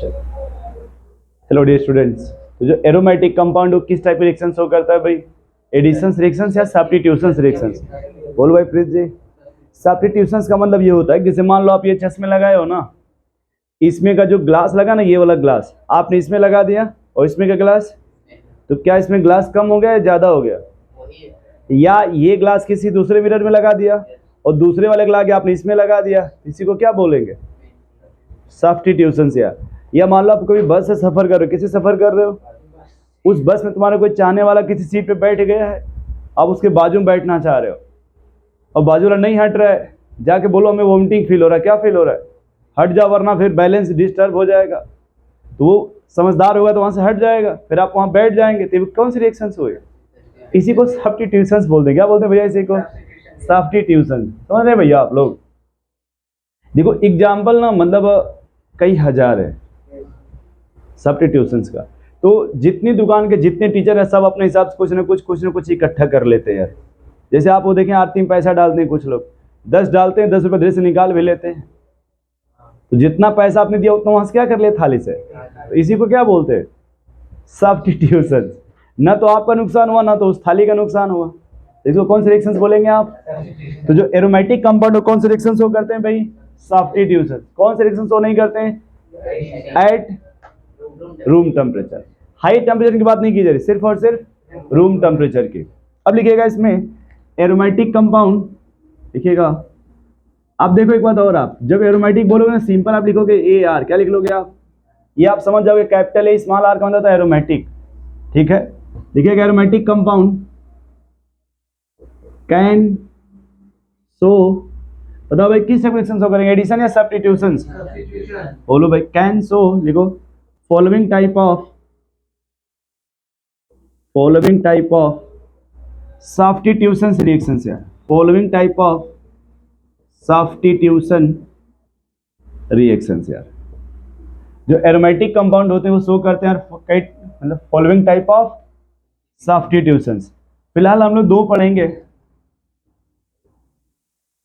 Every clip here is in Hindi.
हेलो डियर स्टूडेंट्स, तो जो एरोमेटिक कंपाउंड वो किस टाइप के रिएक्शन शो करता है भाई? एडिशन रिएक्शंस या सब्स्टिट्यूशन रिएक्शंस? बोलो भाई प्रीत जी। सब्स्टिट्यूशंस का मतलब ये होता है, जैसे मान लो आप ये चश्मे लगाए हो ना, इसमें का जो ग्लास लगा ना, ये वाला ग्लास आपने इसमें लगा दिया और इसमें का ग्लास, तो क्या इसमें ग्लास कम हो गया या ज़्यादा हो गया? या ये ग्लास किसी दूसरे मिरर में लगा दिया और दूसरे वाले ग्लास के आपने इसमें लगा दिया, इसी को क्या बोलेंगे? सब्स्टिट्यूशंस। या मान लो आप कभी बस से सफ़र कर रहे हो, किसी सफ़र कर रहे हो, उस बस में तुम्हारा कोई चाहने वाला किसी सीट पे बैठ गया है, आप उसके बाजू में बैठना चाह रहे हो और बाजू वाला नहीं हट रहा है, जाके बोलो हमें वोमिटिंग फील हो रहा है। क्या फील हो रहा है? हट जाओ वरना फिर बैलेंस डिस्टर्ब हो जाएगा। तो वो समझदार होगा तो वहाँ से हट जाएगा, फिर आप वहाँ बैठ जाएंगे। तो कौन सी रिएक्शंस हुए? इसी को सब्स्टिट्यूशंस बोलते हैं। क्या बोलते हैं भैया इसी को? सब्स्टिट्यूशन। समझ रहे भैया आप लोग? देखो एग्जाम्पल ना, मतलब कई हजार है सब्स्टिट्यूशंस का। तो जितनी दुकान के जितने टीचर हैं सब अपने हिसाब से कुछ ना कुछ इकट्ठा कर लेते हैं यार। जैसे आप वो देखें आरती में पैसा डालते हैं, कुछ लोग 10 डालते हैं, 10 रुपये धीरे से निकाल भी लेते हैं। तो जितना पैसा आपने दिया उतना वहाँ से क्या कर लिया थाली से। तो इसी को क्या बोलते हैं? सब्स्टिट्यूशन। ना तो आपका नुकसान हुआ ना तो उस थाली का नुकसान हुआ। इसको कौन से रिएक्शंस बोलेंगे आप? तो जो एरोमेटिक कंपाउंड कौन से रिएक्शंस हो करते हैं भाई? सब्स्टिट्यूशन। कौन से रिएक्शंस हो नहीं करते हैं? At room temperature. High temperature की बात नहीं की जा रही, सिर्फ और सिर्फ रूम टेम्परेचर की। अब लिखिएगा इसमें एरोमेटिक कंपाउंड, लिखिएगा। अब देखो एक बात और, आप जब एरोमेटिक बोलोगे ना सिंपल आप लिखोगे AR। क्या लिख लोगे आप? ये आप समझ जाओगे, कैपिटल A स्मॉल r का मतलब होता है एरोमेटिक। ठीक है, लिखिएगा एरोमेटिक कंपाउंड कैन सो। बताओ भाई किस रिएक्शन शो करेंगे, एडिशन या सब्स्टिट्यूशंस? बोलो भाई। कैन सो लिखो following type of substitution reactions है। Following type of substitution reactions यार, जो एरोमेटिक कंपाउंड होते हैं वो शो करते हैं कई, मतलब फॉलोइंग टाइप ऑफ सब्स्टिट्यूशंस। फिलहाल हम लोग दो पढ़ेंगे।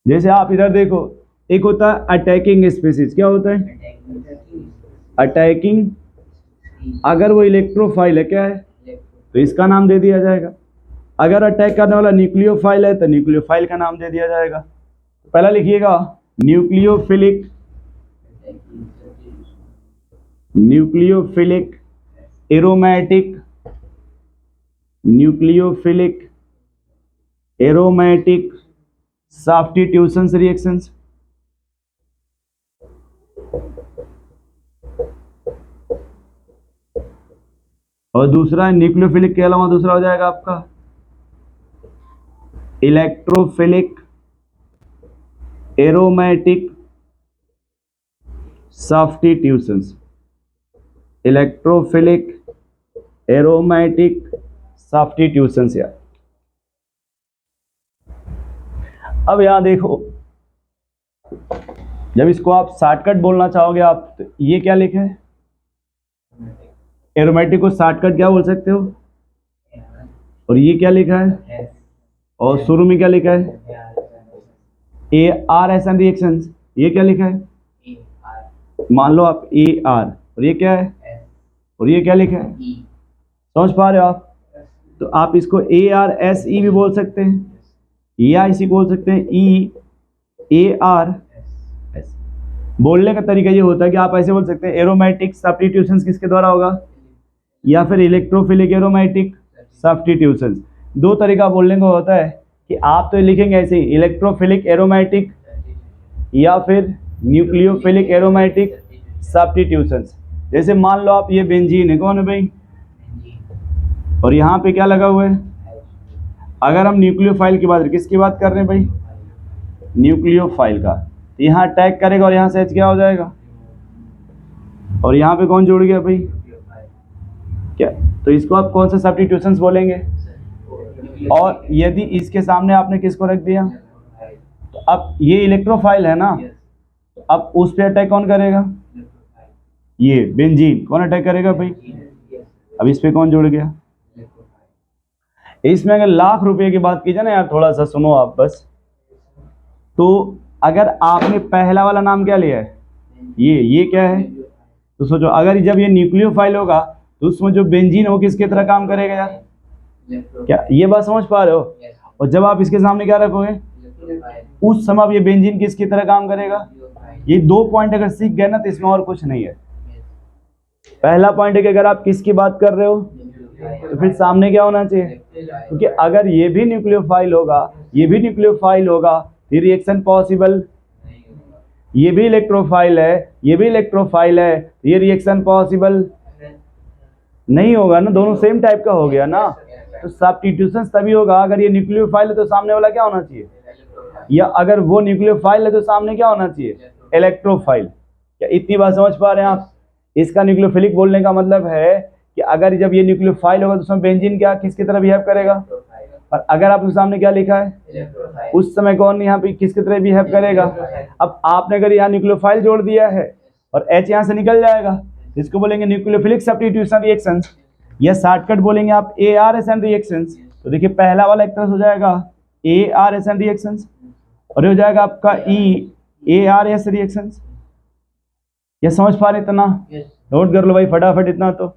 जैसे आप इधर देखो, एक होता है अटैकिंग स्पीसीज। क्या होता है? अटैकिंग। अगर वो इलेक्ट्रोफाइल है, क्या है, तो इसका नाम दे दिया जाएगा। अगर अटैक करने वाला न्यूक्लियोफाइल है तो न्यूक्लियोफाइल का नाम दे दिया जाएगा। पहला लिखिएगा nucleophilic aromatic, nucleophilic aromatic substitutions reactions. और दूसरा न्यूक्लियोफिलिक के अलावा दूसरा हो जाएगा आपका electrophilic aromatic substitutions. Electrophilic aromatic substitutions यार। अब यहां देखो, जब इसको आप शॉर्टकट बोलना चाहोगे आप, तो ये क्या लिखे है? एरोमेटिक को शॉर्टकट क्या बोल सकते हो? और ये क्या लिखा है? और शुरू में क्या लिखा है? AR reactions. ये क्या लिखा है? मान लो आप AR, और ये क्या है? और ये क्या लिखा है? समझ पा रहे हो आप? तो आप इसको ARSE भी बोल सकते हैं, या इसी को बोल सकते हैं EARS। बोलने का तरीका ये होता है कि आप ऐसे बोल सकते हैं एरोमेटिक सब्स्टिट्यूशंस किसके द्वारा होगा, या फिर इलेक्ट्रोफिलिक एरोमेटिक सब्स्टिट्यूशंस। दो तरीका बोलने का होता है कि आप तो लिखेंगे ऐसे ही इलेक्ट्रोफिलिक एरोमेटिक या फिर न्यूक्लियोफिलिक एरोमेटिक सब्स्टिट्यूशंस। जैसे मान लो आप ये बेंजीन है, कौन है भाई? और यहाँ पे क्या लगा हुआ है? अगर हम न्यूक्लियोफाइल की बात, किसकी बात कर रहे हैं भाई? न्यूक्लियोफाइल का। यहाँ अटैक करेगा और यहाँ से H क्या हो जाएगा? और यहाँ पे कौन जुड़ गया भाई? क्या? तो इसको आप कौन सा सब्स्टिट्यूशंस बोलेंगे? और यदि इसके सामने आपने किसको रख दिया, तो अब ये इलेक्ट्रोफाइल है ना, अब उस पे अटैक कौन करेगा? ये बेंजीन। कौन अटैक करेगा भाई? अब इस पे कौन जुड़ गया? इसमें अगर लाख रुपए की बात की जाए ना यार, थोड़ा सा सुनो आप बस। तो अगर आपने पहला वाला नाम क्या लिया है, ये क्या है? तो सोचो अगर जब ये न्यूक्लियोफाइल होगा तो उसमें जो बेंजीन हो किसकी तरह काम करेगा यार? क्या ये बात समझ पा रहे हो? और जब आप इसके सामने क्या रखोगे उस समय अब ये बेंजीन किसकी तरह काम करेगा? ये 2 पॉइंट अगर सीख गए ना तो इसमें और कुछ नहीं है। पहला पॉइंट है कि अगर आप किसकी बात कर रहे हो तो फिर सामने क्या होना चाहिए, क्योंकि अगर ये भी न्यूक्लियोफाइल होगा ये भी न्यूक्लियोफाइल होगा ये रिएक्शन पॉसिबल, ये भी इलेक्ट्रोफाइल है ये भी इलेक्ट्रोफाइल है, ये रिएक्शन पॉसिबल नहीं होगा ना, दोनों सेम टाइप का हो गया ना। तो सब्स्टिट्यूशन तभी होगा अगर ये न्यूक्लियोफाइल है तो सामने वाला क्या होना चाहिए, या अगर वो न्यूक्लियोफाइल है तो सामने क्या होना चाहिए, इलेक्ट्रोफाइल। क्या इतनी बात समझ पा रहे हैं आप? इसका न्यूक्लियोफिलिक बोलने का मतलब है कि अगर जब ये न्यूक्लियोफाइल होगा तो उसमें बेंजीन क्या किसकी तरह बिहेव करेगा, और अगर आपके सामने क्या लिखा है उस समय कौन यहाँ पे किसकी तरह बिहेव करेगा। अब आपने अगर यहाँ न्यूक्लियोफाइल जोड़ दिया है और H यहाँ से निकल जाएगा, इसको बोलेंगे न्यूक्लियोफिलिक सब्स्टिट्यूशन रिएक्शंस, या शॉर्टकट बोलेंगे आप ARSN रिएक्शंस। तो देखिए पहला वाला एक तरह से हो जाएगा ARSN रिएक्शंस और ये हो जाएगा आपका EARS रिएक्शंस। ये समझ पा रहे इतना? नोट कर लो भाई फटाफट इतना तो।